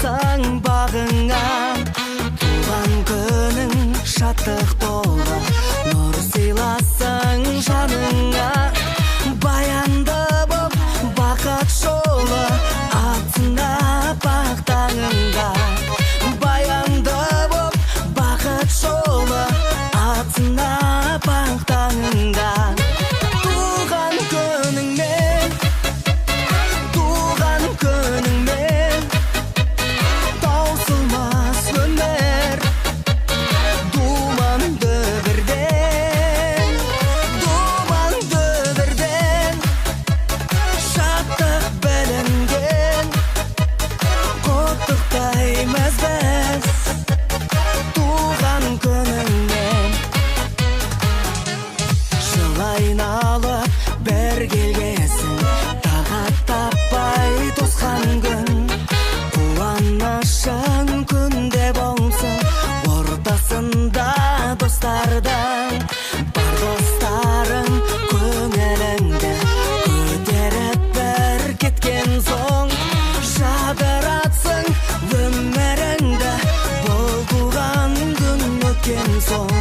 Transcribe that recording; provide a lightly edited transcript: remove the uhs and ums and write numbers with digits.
сыйласаң бағыңа, туған күнің шаттық толы, нұр сыйласаң жаныңа. Баянды боп бақыт жолы, атына бақ таңыңда. Баянды боп бақыт жолы, атына бақ таңыңда. Туған күніңмен, туған күніңмен, таусылмас өмір. Думанды бірден, шаттық білінген, құттықтаймыз біз туған күніңмен. Жыл айналып бір келгесін, тағат таппай тосқан күн. Қуанышың күнде болсын, ортасында достардың. Бар достарың көңіліңді көтеріп бір кеткен соң, жадыратсың өміріңді бұл туған күн өткен соң.